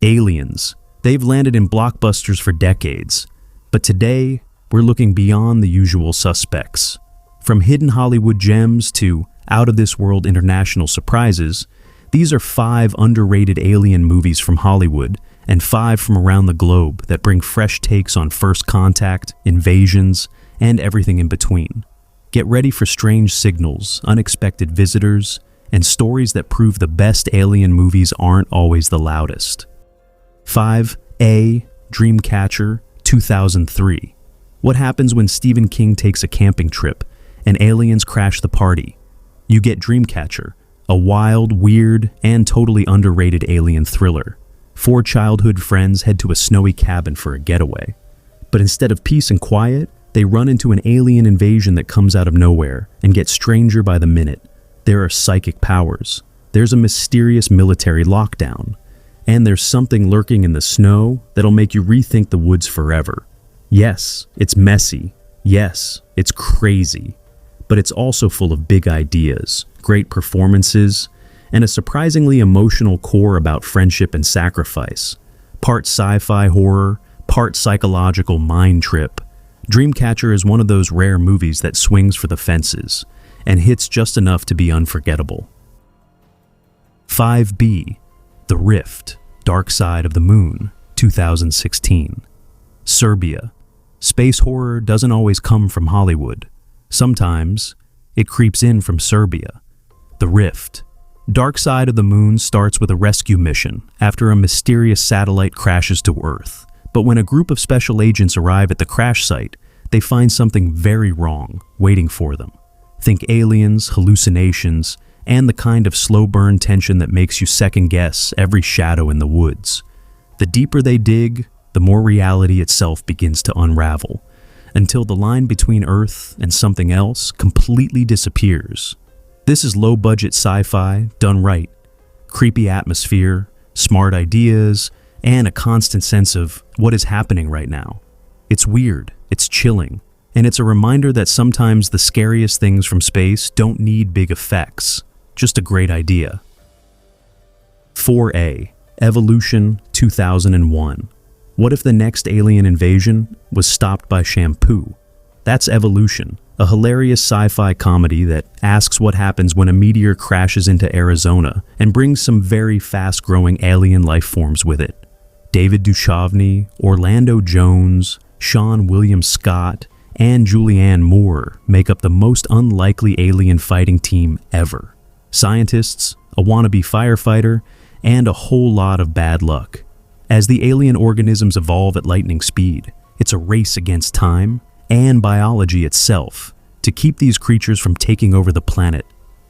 Aliens. They've landed in blockbusters for decades. But today, we're looking beyond the usual suspects. From hidden Hollywood gems to out-of-this-world international surprises, these are 5 underrated alien movies from Hollywood and 5 from around the globe that bring fresh takes on first contact, invasions, and everything in between. Get ready for strange signals, unexpected visitors, and stories that prove the best alien movies aren't always the loudest. 5A, Dreamcatcher, 2003. What happens when Stephen King takes a camping trip and aliens crash the party? You get Dreamcatcher, a wild, weird, and totally underrated alien thriller. 4 childhood friends head to a snowy cabin for a getaway. But instead of peace and quiet, they run into an alien invasion that comes out of nowhere and gets stranger by the minute. There are psychic powers. There's a mysterious military lockdown. And there's something lurking in the snow that'll make you rethink the woods forever. Yes, it's messy. Yes, it's crazy. But it's also full of big ideas, great performances, and a surprisingly emotional core about friendship and sacrifice. Part sci-fi horror, part psychological mind trip. Dreamcatcher is one of those rare movies that swings for the fences and hits just enough to be unforgettable. 5B, The Rift, Dark Side of the Moon, 2016. Serbia. Space horror doesn't always come from Hollywood. Sometimes, it creeps in from Serbia. The Rift. Dark Side of the Moon starts with a rescue mission after a mysterious satellite crashes to Earth. But when a group of special agents arrive at the crash site, they find something very wrong waiting for them. Think aliens, hallucinations, and the kind of slow-burn tension that makes you second-guess every shadow in the woods. The deeper they dig, the more reality itself begins to unravel, until the line between Earth and something else completely disappears. This is low-budget sci-fi done right. Creepy atmosphere, smart ideas, and a constant sense of what is happening right now. It's weird, it's chilling, and it's a reminder that sometimes the scariest things from space don't need big effects, just a great idea. 4A, Evolution, 2001. What if the next alien invasion was stopped by shampoo? That's Evolution, a hilarious sci-fi comedy that asks what happens when a meteor crashes into Arizona and brings some very fast-growing alien life forms with it. David Duchovny, Orlando Jones, Sean William Scott, and Julianne Moore make up the most unlikely alien fighting team ever. Scientists, a wannabe firefighter, and a whole lot of bad luck. As the alien organisms evolve at lightning speed, it's a race against time and biology itself to keep these creatures from taking over the planet.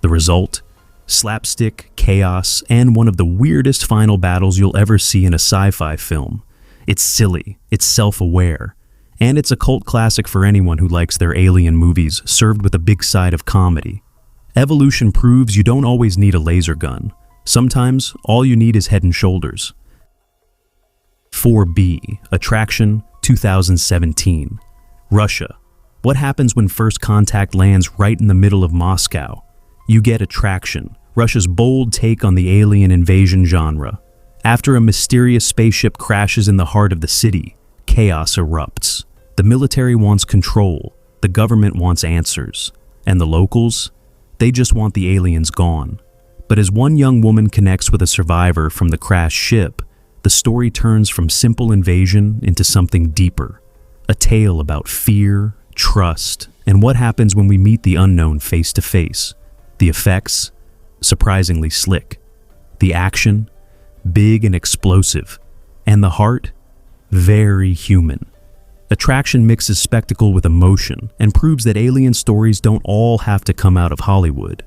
The result? Slapstick, chaos, and one of the weirdest final battles you'll ever see in a sci-fi film. It's silly, it's self-aware, and it's a cult classic for anyone who likes their alien movies served with a big side of comedy. Evolution proves you don't always need a laser gun. Sometimes, all you need is Head and Shoulders. 4B, Attraction, 2017. Russia. What happens when First Contact lands right in the middle of Moscow? You get Attraction, Russia's bold take on the alien invasion genre. After a mysterious spaceship crashes in the heart of the city, chaos erupts. The military wants control, the government wants answers, and the locals? They just want the aliens gone. But as one young woman connects with a survivor from the crashed ship, the story turns from simple invasion into something deeper. A tale about fear, trust, and what happens when we meet the unknown face to face. The effects? Surprisingly slick. The action? Big and explosive. And the heart? Very human. Attraction mixes spectacle with emotion and proves that alien stories don't all have to come out of Hollywood.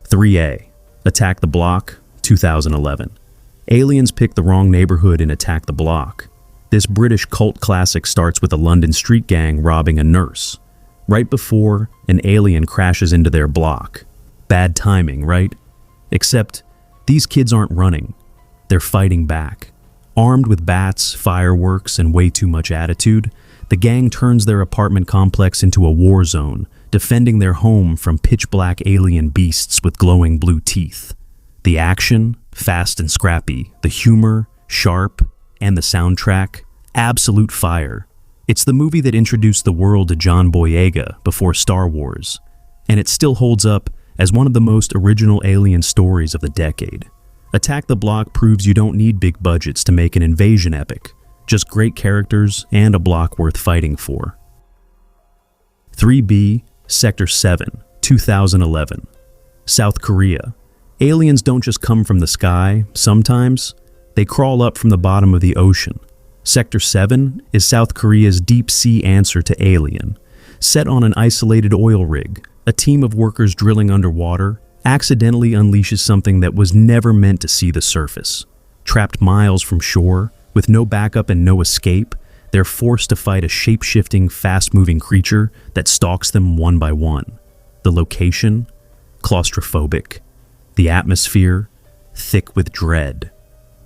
3A, Attack the Block, 2011. Aliens pick the wrong neighborhood in Attack the Block. This British cult classic starts with a London street gang robbing a nurse, right before an alien crashes into their block. Bad timing, right? Except, these kids aren't running. They're fighting back. Armed with bats, fireworks, and way too much attitude, the gang turns their apartment complex into a war zone, defending their home from pitch-black alien beasts with glowing blue teeth. The action? fast and scrappy, the humor, sharp, and the soundtrack, absolute fire. It's the movie that introduced the world to John Boyega before Star Wars, and it still holds up as one of the most original alien stories of the decade. Attack the Block proves you don't need big budgets to make an invasion epic, just great characters and a block worth fighting for. 3B, Sector 7, 2011. South Korea. Aliens don't just come from the sky, sometimes. They crawl up from the bottom of the ocean. Sector 7 is South Korea's deep-sea answer to Alien. Set on an isolated oil rig, a team of workers drilling underwater accidentally unleashes something that was never meant to see the surface. Trapped miles from shore, with no backup and no escape, they're forced to fight a shape-shifting, fast-moving creature that stalks them one by one. The location? Claustrophobic. The atmosphere? Thick with dread.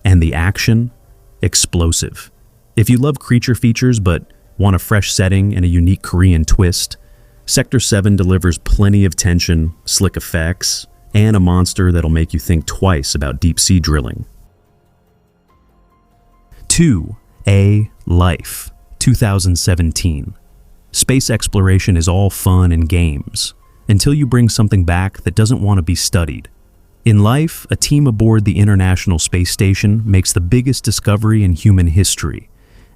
And the action? Explosive. If you love creature features but want a fresh setting and a unique Korean twist, Sector 7 delivers plenty of tension, slick effects, and a monster that'll make you think twice about deep-sea drilling. 2A Life, 2017. Space exploration is all fun and games, until you bring something back that doesn't want to be studied. In Life, a team aboard the International Space Station makes the biggest discovery in human history,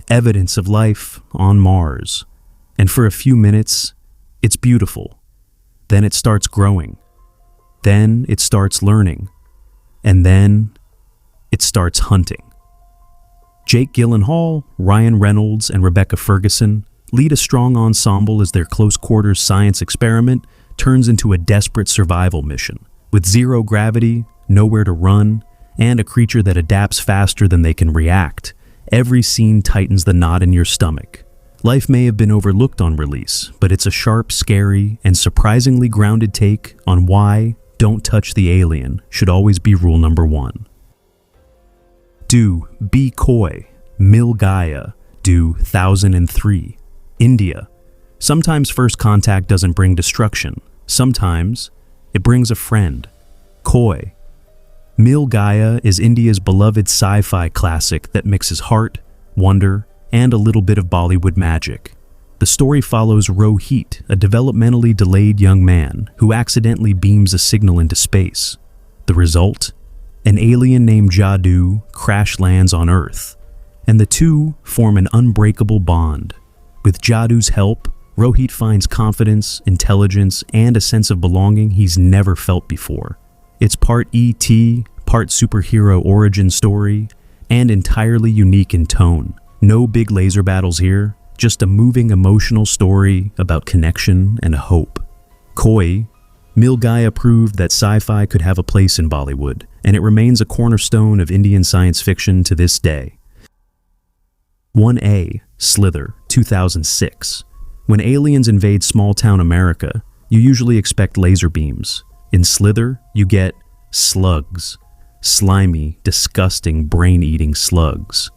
evidence of life on Mars. And for a few minutes, it's beautiful. Then it starts growing. Then it starts learning. And then it starts hunting. Jake Gyllenhaal, Ryan Reynolds, and Rebecca Ferguson lead a strong ensemble as their close-quarters science experiment turns into a desperate survival mission. With zero gravity, nowhere to run, and a creature that adapts faster than they can react, every scene tightens the knot in your stomach. Life may have been overlooked on release, but it's a sharp, scary, and surprisingly grounded take on why "don't touch the alien" should always be rule number 1. Do Be Coy, Mil Gaia, Do 1003. India. Sometimes first contact doesn't bring destruction. Sometimes it brings a friend. Coy. Mil Gaia is India's beloved sci-fi classic that mixes heart, wonder, and a little bit of Bollywood magic. The story follows Rohit, a developmentally delayed young man who accidentally beams a signal into space. The result? An alien named Jadoo crash lands on Earth, and the two form an unbreakable bond. With Jadoo's help, Rohit finds confidence, intelligence, and a sense of belonging he's never felt before. It's part E.T., part superhero origin story, and entirely unique in tone. No big laser battles here, just a moving emotional story about connection and hope. Koi, Mil Gaia proved that sci-fi could have a place in Bollywood, and it remains a cornerstone of Indian science fiction to this day. 1A, Slither, 2006. When aliens invade small-town America, you usually expect laser beams. In Slither, you get slugs. Slimy, disgusting, brain-eating slugs.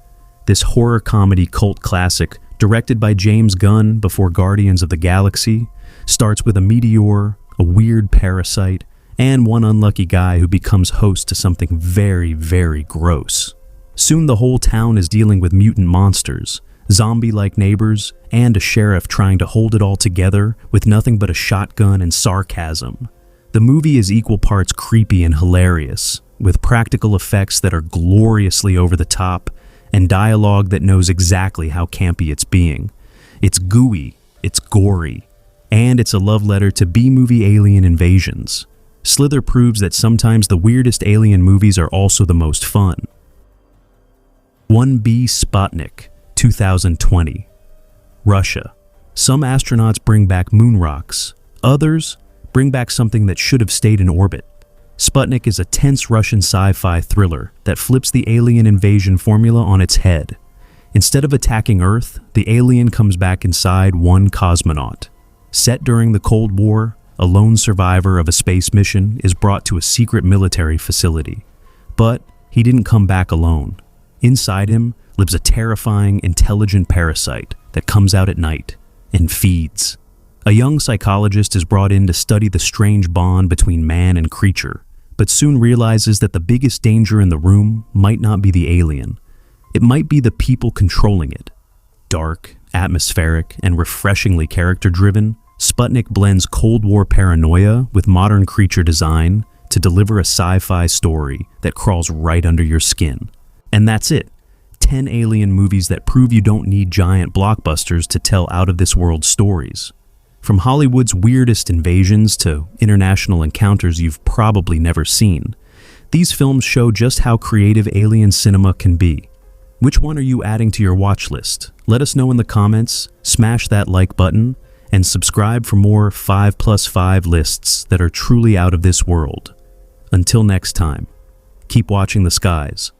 This horror comedy cult classic, directed by James Gunn before Guardians of the Galaxy, starts with a meteor, a weird parasite, and one unlucky guy who becomes host to something very, very gross. Soon the whole town is dealing with mutant monsters, zombie-like neighbors, and a sheriff trying to hold it all together with nothing but a shotgun and sarcasm. The movie is equal parts creepy and hilarious, with practical effects that are gloriously over the top and dialogue that knows exactly how campy it's being. It's gooey, it's gory, and it's a love letter to B-movie alien invasions. Slither proves that sometimes the weirdest alien movies are also the most fun. 1B Sputnik, 2020. Russia. Some astronauts bring back moon rocks. Others bring back something that should have stayed in orbit. Sputnik is a tense Russian sci-fi thriller that flips the alien invasion formula on its head. Instead of attacking Earth, the alien comes back inside one cosmonaut. Set during the Cold War, a lone survivor of a space mission is brought to a secret military facility. But he didn't come back alone. Inside him lives a terrifying, intelligent parasite that comes out at night and feeds. A young psychologist is brought in to study the strange bond between man and creature, but soon realizes that the biggest danger in the room might not be the alien. It might be the people controlling it. Dark, atmospheric, and refreshingly character-driven, Sputnik blends Cold War paranoia with modern creature design to deliver a sci-fi story that crawls right under your skin. And that's it. 10 alien movies that prove you don't need giant blockbusters to tell out-of-this-world stories. From Hollywood's weirdest invasions to international encounters you've probably never seen, these films show just how creative alien cinema can be. Which one are you adding to your watch list? Let us know in the comments, smash that like button, and subscribe for more 5+5 lists that are truly out of this world. Until next time, keep watching the skies.